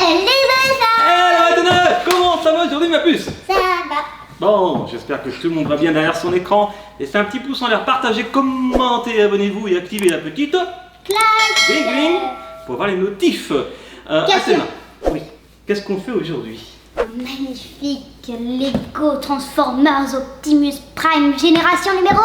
Alors, comment ça va aujourd'hui, ma puce? Ça va. Bon, j'espère que tout le monde va bien derrière son écran. Laissez un petit pouce en l'air, partagez, commentez, abonnez-vous et activez la petite Clac. ding pour voir les notifs. Question. Athéna, oui, qu'est-ce qu'on fait aujourd'hui? Un magnifique Lego Transformers Optimus Prime génération numéro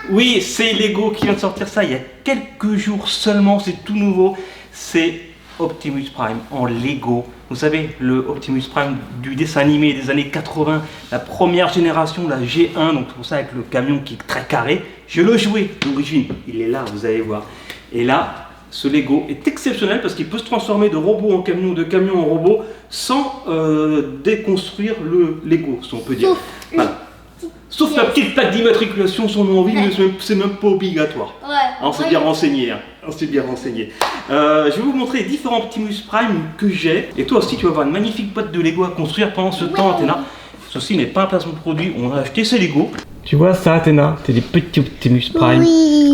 1. Oui, c'est Lego qui vient de sortir ça il y a quelques jours seulement, c'est tout nouveau. C'est Optimus Prime en Lego. Vous savez, le Optimus Prime du dessin animé des années 80, la première génération, la G1, donc c'est pour ça avec le camion qui est très carré. Je le jouais d'origine, il est là, vous allez voir. Et là, ce Lego est exceptionnel parce qu'il peut se transformer de robot en camion, de camion en robot, sans déconstruire le Lego, si on peut dire. Voilà. Sauf la petite plaque d'immatriculation, son nom en vie, mais c'est même pas obligatoire. Ouais. On s'est bien renseigné. Hein. On s'est bien renseigné. Je vais vous montrer les différents Optimus Prime que j'ai. Et toi aussi, tu vas avoir une magnifique boîte de Lego à construire pendant ce temps, Athéna. Ceci n'est pas un placement de produit, on a acheté ces Lego. Tu vois ça, Athéna? C'est des petits Optimus Prime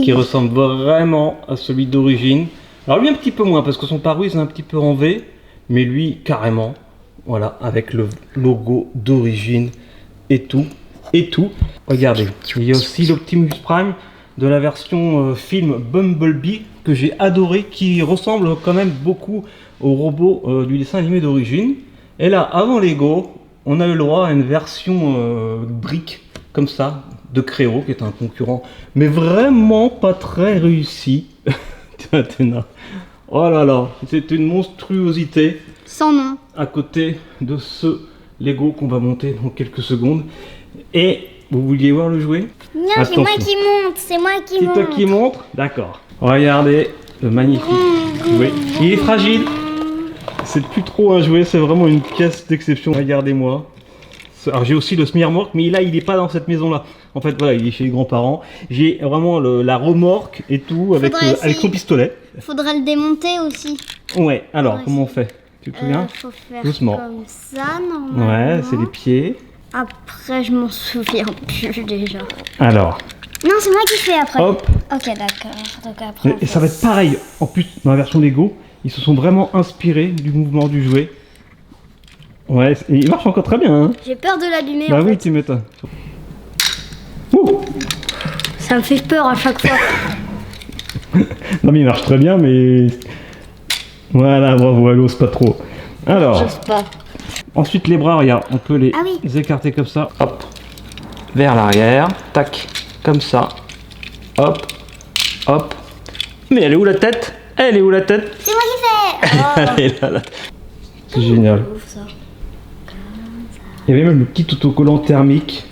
qui ressemblent vraiment à celui d'origine. Alors lui un petit peu moins parce que son pare-brise est un petit peu en V, mais lui carrément, voilà, avec le logo d'origine et tout. Regardez, il y a aussi l'Optimus Prime de la version film Bumblebee que j'ai adoré, qui ressemble quand même beaucoup au robot du dessin animé d'origine. Et là, avant Lego, on a eu le droit à une version brique comme ça de Créo, qui est un concurrent, mais vraiment pas très réussi. Athéna. Oh là là, c'est une monstruosité. Sans nom. À côté de ce Lego qu'on va monter dans quelques secondes. Et vous vouliez voir le jouet? Non, c'est moi qui monte, c'est moi qui monte. C'est toi qui montre? D'accord. Regardez le magnifique jouet. Il est fragile. C'est plus trop un jouet, c'est vraiment une pièce d'exception. Regardez-moi. Alors j'ai aussi le Smirmorque, mais là il n'est pas dans cette maison-là. En fait voilà, il est chez les grands-parents. J'ai vraiment la remorque et tout avec son pistolet. Faudrait le démonter aussi. Ouais, alors comment on fait? Tu te souviens? Faut faire doucement. Comme ça normalement. Ouais, c'est les pieds. Après je m'en souviens plus déjà. Alors. Non, c'est moi qui fais après. Hop. Ok, d'accord. Donc après. Et ça va être pareil. En plus, dans la version Lego, ils se sont vraiment inspirés du mouvement du jouet. Ouais, et il marche encore très bien. Hein. J'ai peur de l'allumer. Bah en oui, fait. tu m'étonnes. Ouh. Ça me fait peur à chaque fois. Non mais il marche très bien, mais voilà, bravo, elle ose pas trop. Alors. J'ose pas. Ensuite les bras, regarde, on peut les écarter comme ça. Hop. Vers l'arrière. Tac. Comme ça. Hop. Hop. Mais elle est où la tête? Elle est où la tête? C'est moi qui fais. Elle est là, la tête. C'est génial. Il y avait même le petit autocollant thermique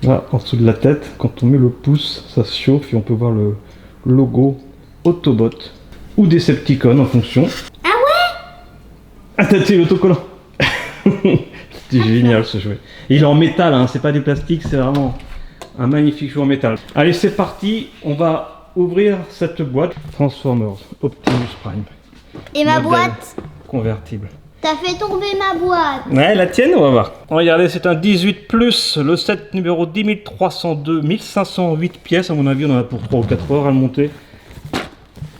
là en dessous de la tête. Quand on met le pouce, ça se chauffe et on peut voir le logo Autobot ou Decepticon en fonction. Ah ouais? Ah t'as tué l'autocollant. C'était génial ce jouet. Et il est en métal, hein, c'est pas du plastique, c'est vraiment un magnifique jouet en métal. Allez c'est parti, on va ouvrir cette boîte Transformers Optimus Prime. Et ma Modèle boîte? Convertible. T'as fait tomber ma boîte. Ouais, la tienne, on va voir. Regardez, c'est un 18+, le set numéro 10302, 1508 pièces. À mon avis, on en a pour 3 ou 4 heures à le monter.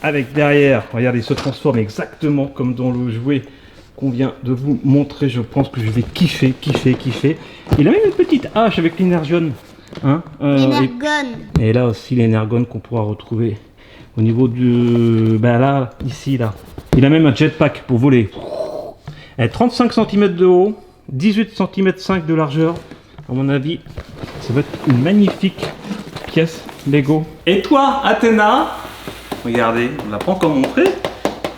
Avec derrière, regardez, il se transforme exactement comme dans le jouet qu'on vient de vous montrer. Je pense que je vais kiffer. Il a même une petite hache avec l'énergone. Hein, L'énergone. et là aussi, l'énergone qu'on pourra retrouver au niveau du... Ben là, ici, là. Il a même un jetpack pour voler. 35 cm de haut, 18 cm 5 de largeur. À mon avis, ça va être une magnifique pièce Lego. Et toi, Athéna? Regardez, on l'a pas encore montré.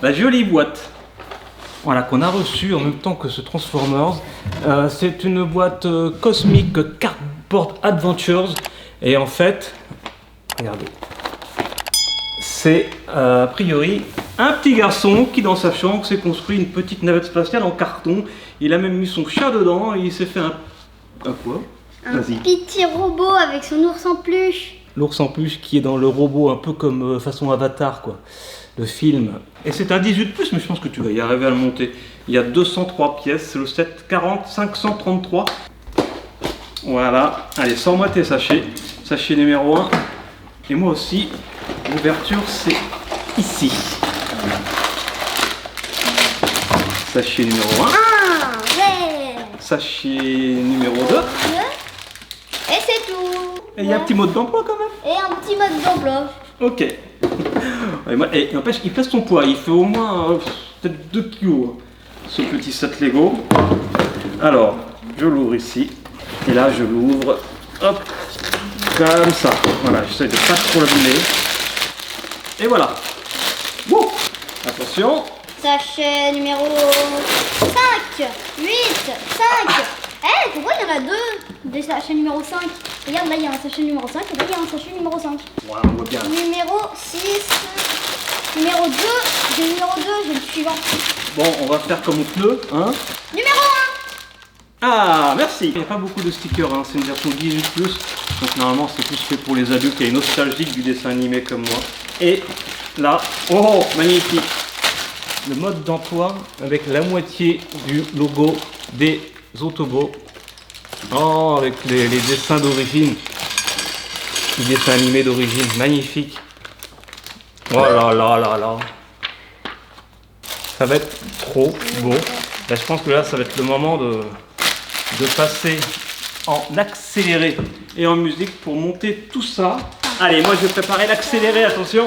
La jolie boîte. Voilà, qu'on a reçue en même temps que ce Transformers. C'est une boîte cosmique Cardboard Adventures. Et en fait, regardez. C'est a priori un petit garçon qui dans sa chambre s'est construit une petite navette spatiale en carton. Il a même mis son chat dedans et il s'est fait un quoi? Un petit robot avec son ours en peluche. L'ours en peluche qui est dans le robot un peu comme façon Avatar quoi, le film. Et c'est un 18+, mais je pense que tu vas y arriver à le monter. Il y a 203 pièces, c'est le set 40 533. Voilà, allez, sors-moi tes sachets. Sachet numéro 1. Et moi aussi, l'ouverture c'est ici. Sachet numéro 1. Ah, ouais. Sachet numéro 2. Et c'est tout. Et il y a un petit mode d'emploi quand même. Et un petit mode d'emploi. Ok. Et n'empêche, il pèse son poids. Il fait au moins peut-être 2 kilos. Ce petit set Lego. Alors, je l'ouvre ici. Et là, je l'ouvre. Hop. Comme ça. Voilà, j'essaie de pas trop l'abîmer. Et voilà. Wouh. Attention. Sachet numéro 5, 8, 5. Eh, pourquoi il y en a deux des sachets numéro 5? Regarde, là il y a un sachet numéro 5 et là il y a un sachet numéro 5. Voilà, on voit bien. Numéro 6, numéro 2, j'ai le numéro 2, j'ai le suivant. Bon, on va faire comme au pneu, hein. Numéro Ah, merci. Il n'y a pas beaucoup de stickers, hein. C'est une version 18+. Donc normalement, c'est plus fait pour les adultes et nostalgiques du dessin animé comme moi. Et là, oh, magnifique. Le mode d'emploi avec la moitié du logo des Autobots. Oh, avec les dessins d'origine. Les dessins animés d'origine, magnifique. Oh là là là là. Ça va être trop beau. Là, je pense que là, ça va être le moment de passer en accéléré et en musique pour monter tout ça. Allez, moi je vais préparer l'accéléré, attention.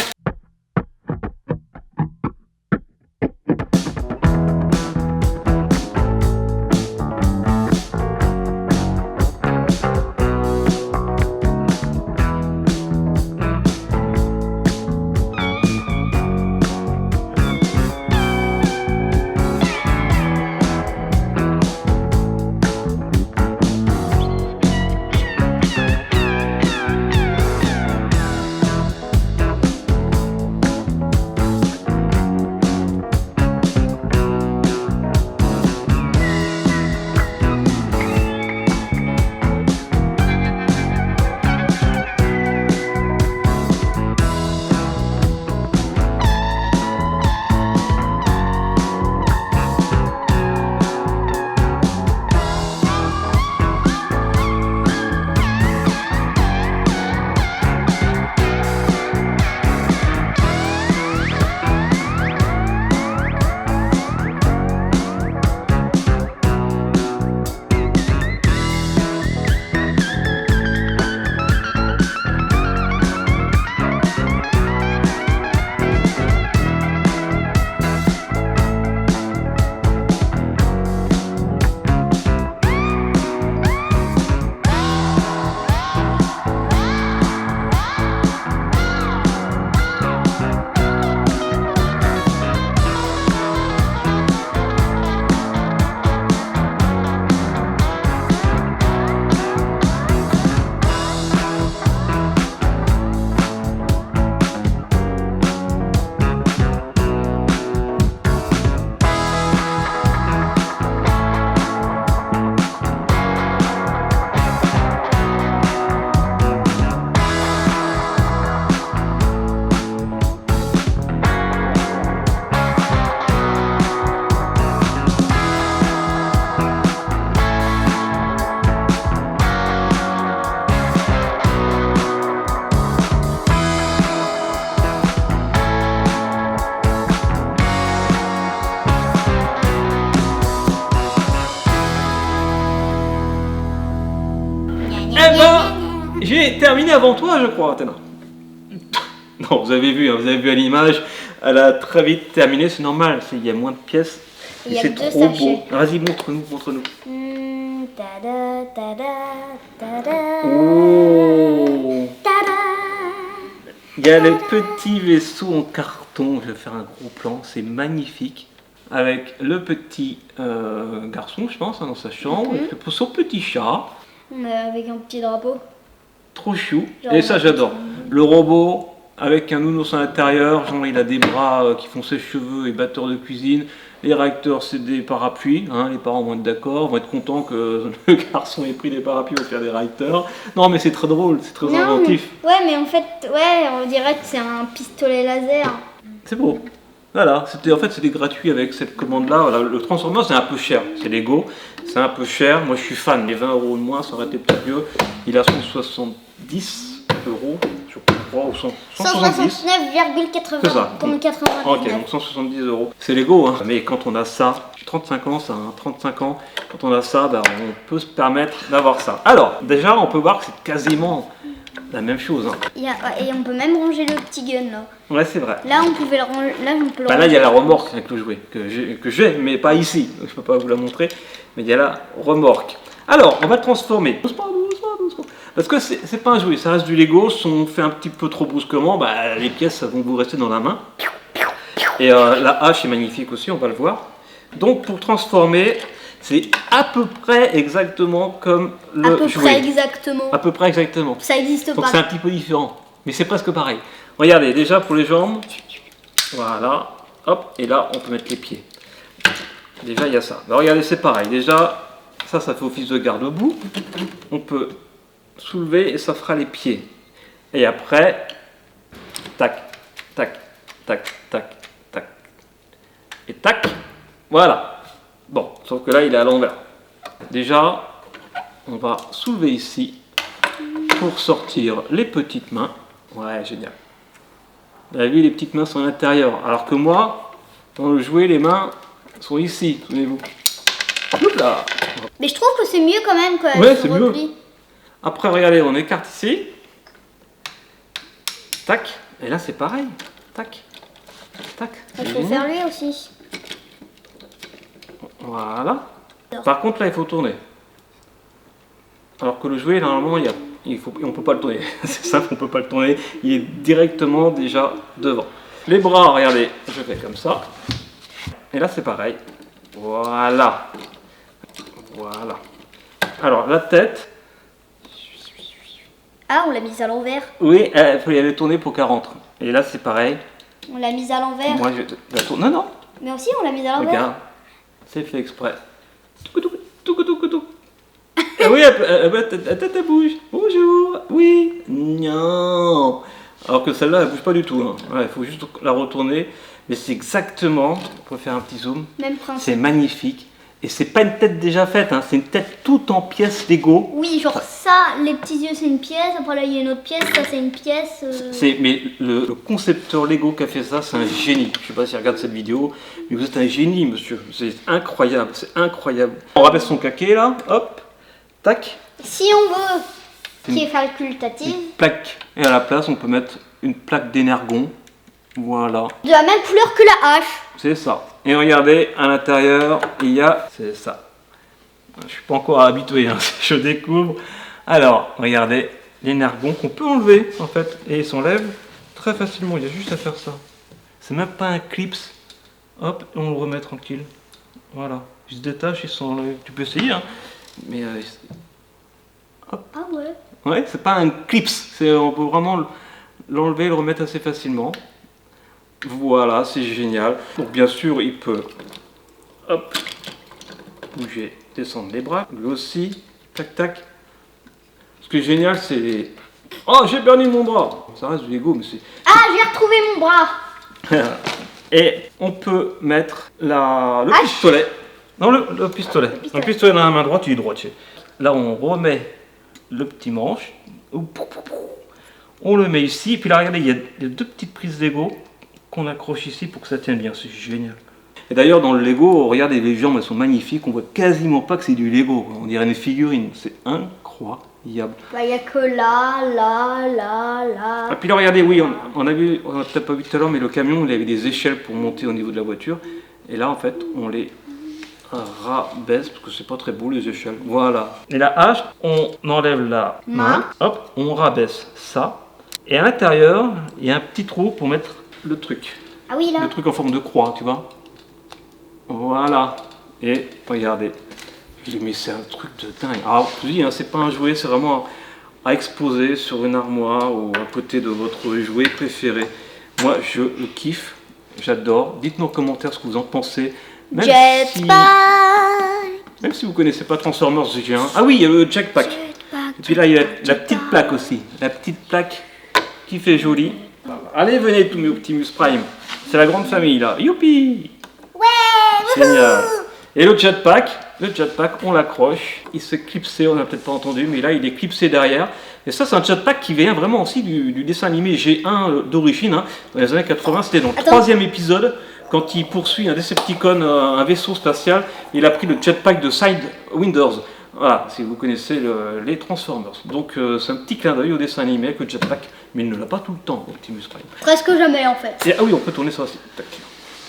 Eh ben, j'ai terminé avant toi, je crois, Athéna. Non, vous avez vu à l'image, elle a très vite terminé, c'est normal, il y a moins de pièces. Il y Et a c'est deux trop sachets. beau. Vas-y, montre-nous, montre-nous. Tada, tada, tada. Oh, Tada. il y a le petit vaisseau en carton, je vais faire un gros plan, c'est magnifique. Avec le petit garçon, je pense, hein, dans sa chambre, et son petit chat. Avec un petit drapeau. Trop chou. Genre, Et ça, j'adore. Le robot avec un nounours à l'intérieur, genre il a des bras qui font ses cheveux et batteur de cuisine. Les réacteurs, c'est des parapluies. Hein, les parents vont être d'accord, vont être contents que le garçon ait pris des parapluies pour faire des réacteurs. Non, mais c'est très drôle, c'est très inventif. Ouais, mais en fait, ouais, on dirait que c'est un pistolet laser. C'est beau. Voilà, en fait c'était gratuit avec cette commande-là. Voilà, le Transformer c'est un peu cher, c'est Lego, c'est un peu cher. Moi je suis fan, les 20 € de moins, ça aurait été peut-être mieux. Il a 170 €, je crois. crois, ou 170. 169,80 C'est ça. comme 89. Ok, donc 170 €. C'est Lego, hein. Mais quand on a ça, j'ai 35 ans, ça, hein, 35 ans, quand on a ça, bah, on peut se permettre d'avoir ça. Alors, déjà, on peut voir que c'est quasiment la même chose. Hein. Et on peut même ranger le petit gun là. Ouais, c'est vrai. Là, on pouvait le ranger. Là, on peut le Bah, là, ranger. il y a la remorque avec le jouet que j'ai, mais pas ici. Donc, je peux pas vous la montrer, mais il y a la remorque. Alors, on va le transformer. Doucement. Parce que c'est pas un jouet, ça reste du Lego. Si on fait un petit peu trop brusquement, bah, les pièces ça vont vous rester dans la main. Et la hache est magnifique aussi, on va le voir. Donc pour transformer, c'est à peu près exactement comme le jouet. Près exactement. À peu près exactement. Ça existe Donc pas. c'est un petit peu différent, mais c'est presque pareil. Regardez, déjà pour les jambes, voilà, hop, et là on peut mettre les pieds. Déjà il y a ça. Alors, regardez, c'est pareil. Déjà, ça fait office de garde-boue. On peut soulever et ça fera les pieds. Et après, tac, tac, tac, tac, tac, et tac, voilà. Bon, sauf que là, il est à l'envers. Déjà, on va soulever ici pour sortir les petites mains. Ouais, génial. Vous avez vu, les petites mains sont à l'intérieur. Alors que moi, dans le jouet, les mains sont ici, souvenez-vous. Hop là. Mais je trouve que c'est mieux quand même quand Ouais, elle se c'est mieux. replie. Après, regardez, on écarte ici. Tac. Et là, c'est pareil. Tac. Tac. Il C'est faut génial. faire lui aussi. Voilà. Par contre, là, il faut tourner. Alors que le jouet, normalement, on peut pas le tourner. C'est simple, on peut pas le tourner. Il est directement déjà devant. Les bras, regardez, je fais comme ça. Et là, c'est pareil. Voilà. Voilà. Alors, la tête. Ah, on l'a mise à l'envers. Oui, il faut y aller tourner pour qu'elle rentre. Et là, c'est pareil. On l'a mise à l'envers. Moi, je la tourne. Non, non. Mais aussi, on l'a mise à l'envers. Regarde. C'est fait exprès. Toucou. Ah oui, la tête elle bouge. Bonjour. Oui. Non. Alors que celle-là, elle bouge pas du tout. Hein. Ouais, il faut juste la retourner. Mais c'est exactement. On peut faire un petit zoom. Même principe. C'est magnifique. Et c'est pas une tête déjà faite. Hein. C'est une tête toute en pièces Lego. Oui, genre ça, les petits yeux, c'est une pièce. Après là, il y a une autre pièce. Ça, c'est une pièce. Mais le concepteur Lego qui a fait ça, c'est un génie. Je sais pas s'il regarde cette vidéo, mais vous êtes un génie, monsieur. C'est incroyable, c'est incroyable. On rappelle son caquet là, hop, tac. Si on veut qui est facultative, Plaque. Et à la place, on peut mettre une plaque d'énergon. Voilà, de la même couleur que la hache. c'est ça. Et regardez, à l'intérieur, il y a, c'est ça. Je suis pas encore habitué, hein, je découvre. Alors, regardez, l'énergon qu'on peut enlever en fait, et il s'enlève très facilement. Il y a juste à faire ça. C'est même pas un clips. Hop, on le remet tranquille. Voilà, il se détache, il s'enlève. Tu peux essayer, hein. Mais Ah ouais. ouais, c'est pas un clips. On peut vraiment l'enlever et le remettre assez facilement. Voilà, c'est génial. Donc bien sûr, il peut hop, bouger, descendre les bras. Lui aussi, tac tac. Ce qui est génial, c'est... Oh, j'ai perdu mon bras. Ça reste du Lego, mais c'est... Ah, j'ai retrouvé mon bras. Et on peut mettre le pistolet. Non, le pistolet. Le pistolet dans la main droite, il est droitier. Là, on remet le petit manche. On le met ici. Et puis là, regardez, il y a deux petites prises Lego qu'on accroche ici pour que ça tienne bien. C'est génial. Et d'ailleurs, dans le Lego, regardez, les jambes, elles sont magnifiques. On voit quasiment pas que c'est du Lego. On dirait une figurine. C'est incroyable. Bah, il n'y a que là. Et puis là, regardez, oui, on a peut-être pas vu tout à l'heure, mais le camion, il avait des échelles pour monter au niveau de la voiture. Et là, en fait, on les rabaisse, parce que c'est pas très beau, les échelles. Voilà. Et la hache, on enlève la main, hop, on rabaisse ça. Et à l'intérieur, il y a un petit trou pour mettre le truc. Ah oui, là. Le truc en forme de croix, tu vois. Voilà. Et regardez. Mais c'est un truc de dingue. Alors, je vous dis, hein, c'est pas un jouet, c'est vraiment à exposer sur une armoire ou à côté de votre jouet préféré. Moi, je le kiffe, j'adore. Dites-nous en commentaire ce que vous en pensez. Même si vous connaissez pas Transformers G1. Ah oui, il y a le jetpack. Et puis là, il y a la petite plaque aussi. La petite plaque qui fait joli. Allez, venez tous mes Optimus Prime. C'est la grande famille là. Youpi! Ouais. Génial. Et le jetpack, on l'accroche, il s'est clipsé, on n'a peut-être pas entendu, mais là il est clipsé derrière. Et ça c'est un jetpack qui vient vraiment aussi du dessin animé G1 d'origine, hein, dans les années 80, c'était dans le troisième épisode, quand il poursuit un Decepticon, un vaisseau spatial, il a pris le jetpack de Sidewinders. Voilà, si vous connaissez les Transformers. Donc c'est un petit clin d'œil au dessin animé avec le jetpack, mais il ne l'a pas tout le temps, Optimus Prime. Presque jamais en fait. Et, ah oui, on peut tourner ça aussi. Tac.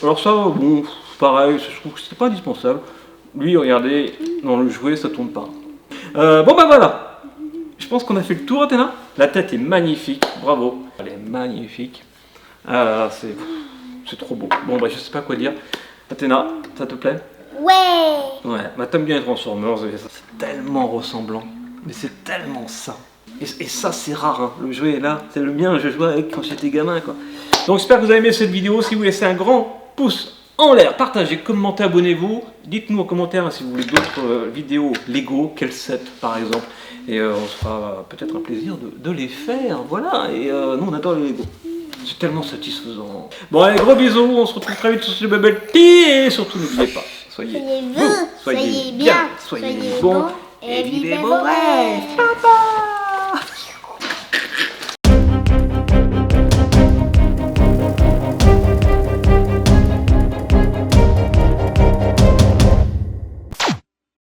Alors ça, bon, pareil, je trouve que c'était pas indispensable. Lui, regardez, dans le jouet, ça tourne pas. Bon bah voilà. Je pense qu'on a fait le tour, Athéna. La tête est magnifique, bravo. Elle est magnifique. Ah là là, c'est trop beau. Bon bah je sais pas quoi dire. Athéna, ça te plaît? Ouais. Ouais, bah t'aimes bien les Transformers, c'est tellement ressemblant. Mais c'est tellement ça. Et ça c'est rare, hein. Le jouet est là, c'est le mien, je jouais avec quand j'étais gamin quoi. Donc j'espère que vous avez aimé cette vidéo. Si vous laissez un grand pouce en l'air, partagez, commentez, abonnez-vous. Dites-nous en commentaire si vous voulez d'autres vidéos Lego, quel set par exemple. Et on se fera peut-être un plaisir de les faire. Voilà, et nous on adore les Lego. C'est tellement satisfaisant. Bon allez, gros bisous, on se retrouve très vite sur ce Bubble Tea. Et surtout n'oubliez pas, soyez Soyez bien, soyez bons, et vivez vos rêves.